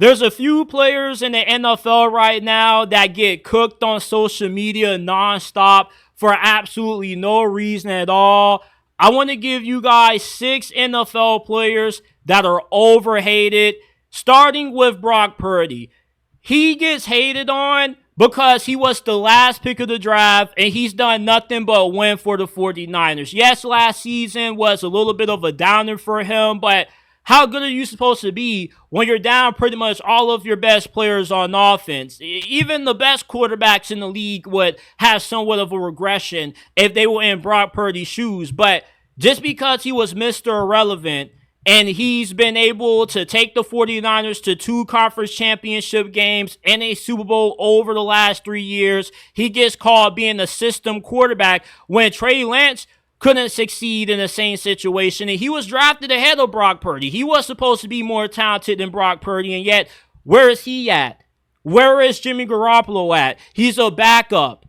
There's a few players in the NFL right now that get cooked on social media nonstop for absolutely no reason at all. I want to give you guys 6 NFL players that are overhated, starting with Brock Purdy. He gets hated on because he was the last pick of the draft and he's done nothing but win for the 49ers. Yes, last season was a little bit of a downer for him, but how good are you supposed to be when you're down pretty much all of your best players on offense? Even the best quarterbacks in the league would have somewhat of a regression if they were in Brock Purdy's shoes. But just because he was Mr. Irrelevant and he's been able to take the 49ers to 2 conference championship games and a Super Bowl over the last 3 years, he gets called being a system quarterback when Trey Lance couldn't succeed in the same situation, and he was drafted ahead of Brock Purdy. He was supposed to be more talented than Brock Purdy, and yet, where is he at? Where is Jimmy Garoppolo at? He's a backup.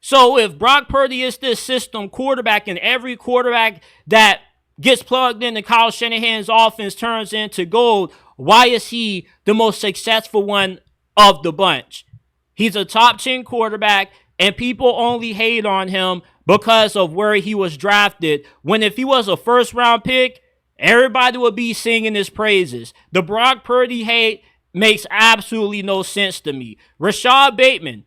So if Brock Purdy is this system quarterback and every quarterback that gets plugged into Kyle Shanahan's offense turns into gold, why is he the most successful one of the bunch? He's a top 10 quarterback, and people only hate on him because of where he was drafted, when if he was a first-round pick, everybody would be singing his praises. The Brock Purdy hate makes absolutely no sense to me. Rashad Bateman,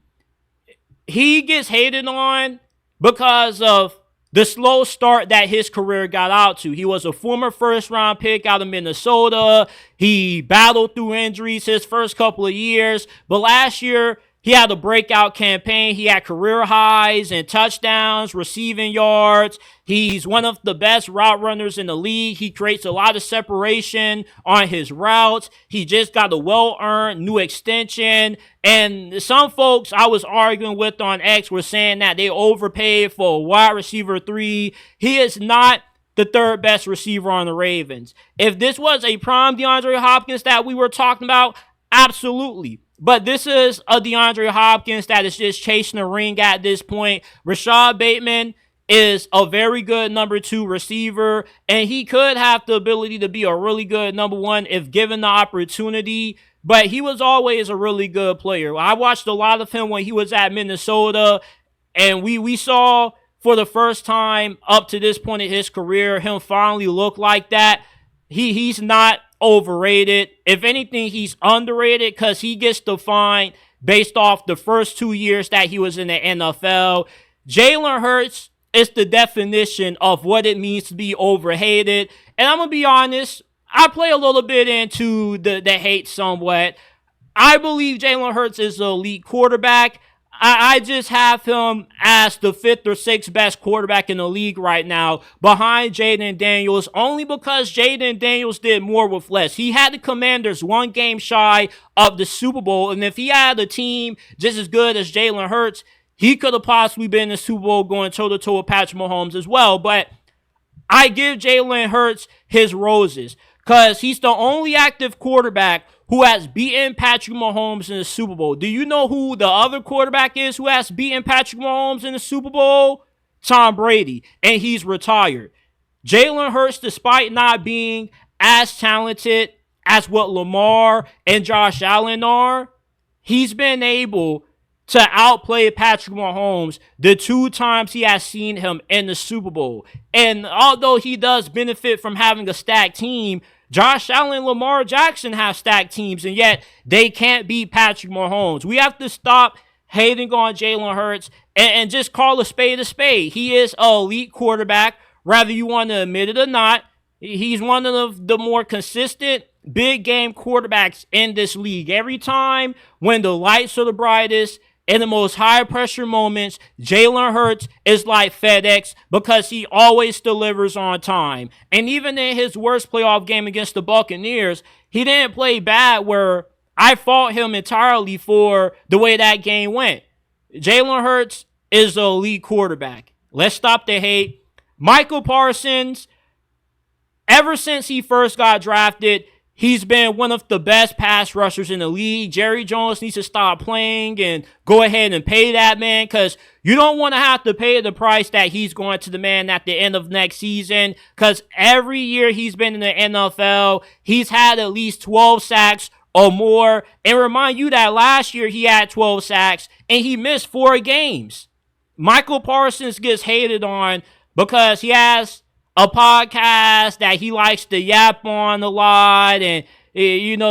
he gets hated on because of the slow start that his career got out to. He was a former first-round pick out of Minnesota. He battled through injuries his first couple of years, but last year, he had a breakout campaign. He had career highs and touchdowns, receiving yards. He's one of the best route runners in the league. He creates a lot of separation on his routes. He just got a well-earned new extension. And some folks I was arguing with on X were saying that they overpaid for a wide receiver 3. He is not the 3rd best receiver on the Ravens. If this was a prime DeAndre Hopkins that we were talking about, absolutely. But this is a DeAndre Hopkins that is just chasing a ring at this point. Rashad Bateman is a very good number 2 receiver, and he could have the ability to be a really good number 1 if given the opportunity. But he was always a really good player. I watched a lot of him when he was at Minnesota, and we saw for the first time up to this point in his career him finally look like that. He's not overrated. If anything, he's underrated because he gets defined based off the first 2 years that he was in the NFL. Jalen Hurts is the definition of what it means to be overhated. And I'm going to be honest, I play a little bit into the hate somewhat. I believe Jalen Hurts is an elite quarterback. I just have him as the 5th or 6th best quarterback in the league right now, behind Jaden Daniels, only because Jaden Daniels did more with less. He had the Commanders 1 game shy of the Super Bowl, and if he had a team just as good as Jalen Hurts, he could have possibly been in the Super Bowl going toe-to-toe with Patrick Mahomes as well. But I give Jalen Hurts his roses because he's the only active quarterback who has beaten Patrick Mahomes in the Super Bowl. Do you know who the other quarterback is who has beaten Patrick Mahomes in the Super Bowl? Tom Brady, and he's retired. Jalen Hurts, despite not being as talented as what Lamar and Josh Allen are, he's been able to outplay Patrick Mahomes the 2 times he has seen him in the Super Bowl. And although he does benefit from having a stacked team, Josh Allen and Lamar Jackson have stacked teams, and yet they can't beat Patrick Mahomes. We have to stop hating on Jalen Hurts and just call a spade a spade. He is an elite quarterback, whether you want to admit it or not. He's one of the more consistent big game quarterbacks in this league. Every time when the lights are the brightest, in the most high-pressure moments, Jalen Hurts is like FedEx because he always delivers on time. And even in his worst playoff game against the Buccaneers, he didn't play bad where I fault him entirely for the way that game went. Jalen Hurts is an elite quarterback. Let's stop the hate. Micah Parsons, ever since he first got drafted, he's been one of the best pass rushers in the league. Jerry Jones needs to stop playing and go ahead and pay that man because you don't want to have to pay the price that he's going to demand at the end of next season because every year he's been in the NFL, he's had at least 12 sacks or more. And remind you that last year he had 12 sacks and he missed 4 games. Micah Parsons gets hated on because he has a podcast that he likes to yap on a lot, and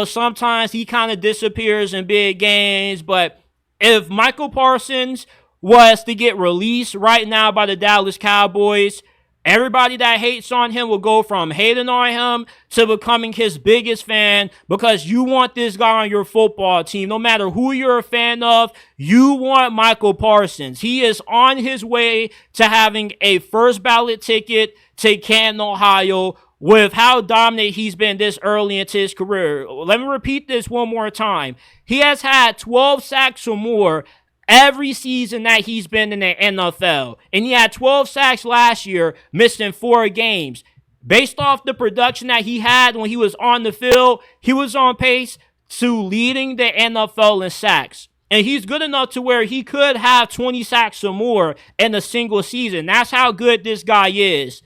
sometimes he kind of disappears in big games. But if Micah Parsons was to get released right now by the Dallas Cowboys, everybody that hates on him will go from hating on him to becoming his biggest fan, because you want this guy on your football team. No matter who you're a fan of, you want Micah Parsons. He is on his way to having a first ballot ticket to Canton, Ohio, with how dominant he's been this early into his career. Let me repeat this one more time. He has had 12 sacks or more every season that he's been in the NFL. And he had 12 sacks last year, missing 4 games. Based off the production that he had when he was on the field, he was on pace to leading the NFL in sacks. And he's good enough to where he could have 20 sacks or more in a single season. That's how good this guy is.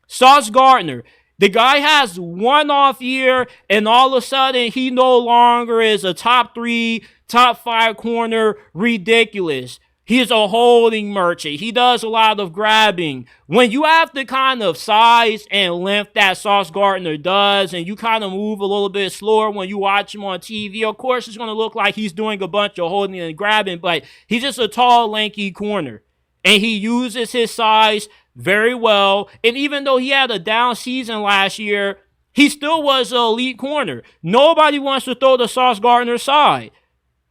Sauce Gardner. The guy has one off year, and all of a sudden, he no longer is a top 3, top 5 corner. Ridiculous. He's a holding merchant. He does a lot of grabbing. When you have the kind of size and length that Sauce Gardner does, and you kind of move a little bit slower when you watch him on TV, of course, it's going to look like he's doing a bunch of holding and grabbing, but he's just a tall, lanky corner. And he uses his size very well. And even though he had a down season last year, he still was an elite corner. Nobody wants to throw the Sauce Gardner side.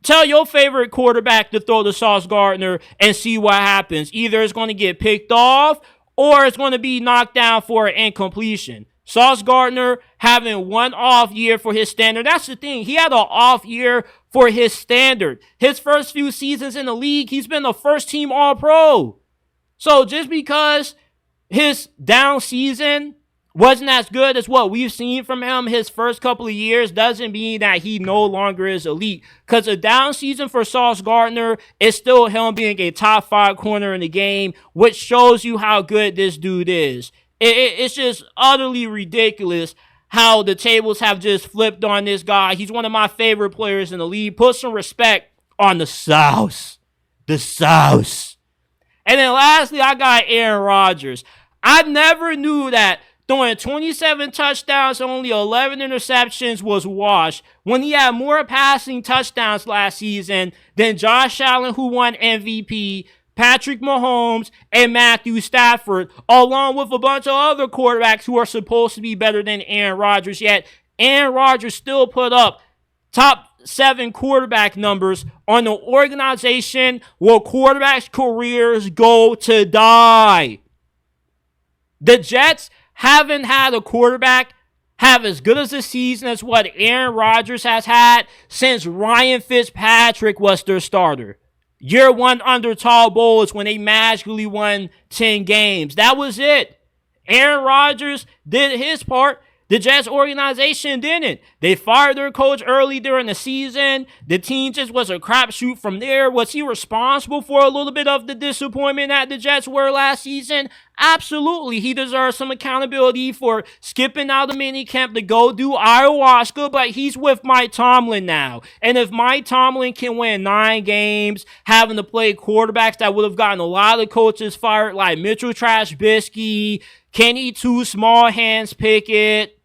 Tell your favorite quarterback to throw the Sauce Gardner and see what happens. Either it's going to get picked off or it's going to be knocked down for an incompletion. Sauce Gardner having one off year for his standard. That's the thing. He had an off year for his standard. His first few seasons in the league, he's been a first-team All-Pro. So just because his down season wasn't as good as what we've seen from him his first couple of years doesn't mean that he no longer is elite. Because a down season for Sauce Gardner is still him being a top 5 corner in the game, which shows you how good this dude is. It's just utterly ridiculous how the tables have just flipped on this guy. He's one of my favorite players in the league. Put some respect on the Sauce. The Sauce. And then lastly, I got Aaron Rodgers. I never knew that throwing 27 touchdowns and only 11 interceptions was washed when he had more passing touchdowns last season than Josh Allen, who won MVP, Patrick Mahomes, and Matthew Stafford, along with a bunch of other quarterbacks who are supposed to be better than Aaron Rodgers. Yet Aaron Rodgers still put up top 7 quarterback numbers on the organization where quarterbacks' careers go to die. The Jets haven't had a quarterback have as good as a season as what Aaron Rodgers has had since Ryan Fitzpatrick was their starter. Year 1 under Todd Bowles when they magically won 10 games. That was it. Aaron Rodgers did his part. The Jets organization didn't. They fired their coach early during the season. The team just was a crapshoot from there. Was he responsible for a little bit of the disappointment that the Jets were last season? Absolutely. He deserves some accountability for skipping out of minicamp to go do ayahuasca, but he's with Mike Tomlin now. And if Mike Tomlin can win 9 games, having to play quarterbacks that would have gotten a lot of coaches fired, like Mitchell Trubisky, Kenny Two Small Hands Pickett,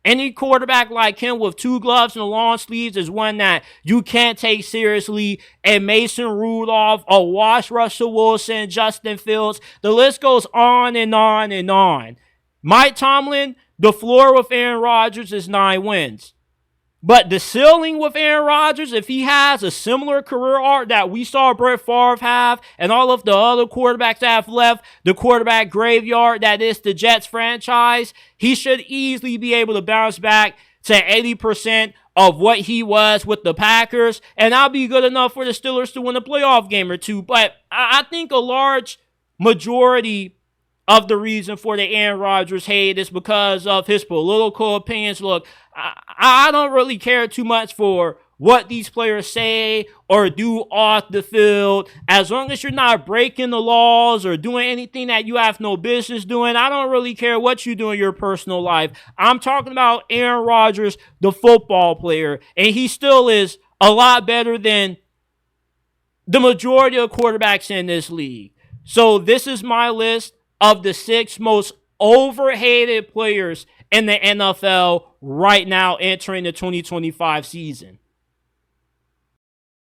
any quarterback like him with 2 gloves and long sleeves is one that you can't take seriously. And Mason Rudolph, a wash Russell Wilson, Justin Fields. The list goes on and on and on. Mike Tomlin, the floor with Aaron Rodgers is 9 wins. But the ceiling with Aaron Rodgers, if he has a similar career arc that we saw Brett Favre have and all of the other quarterbacks that have left the quarterback graveyard that is the Jets franchise, he should easily be able to bounce back to 80% of what he was with the Packers, and that'll be good enough for the Steelers to win a playoff game or 2. But I think a large majority of the reason for the Aaron Rodgers hate is because of his political opinions. Look, I don't really care too much for what these players say or do off the field. As long as you're not breaking the laws or doing anything that you have no business doing, I don't really care what you do in your personal life. I'm talking about Aaron Rodgers, the football player, and he still is a lot better than the majority of quarterbacks in this league. So this is my list of the 6 most overhated players in the NFL right now entering the 2025 season.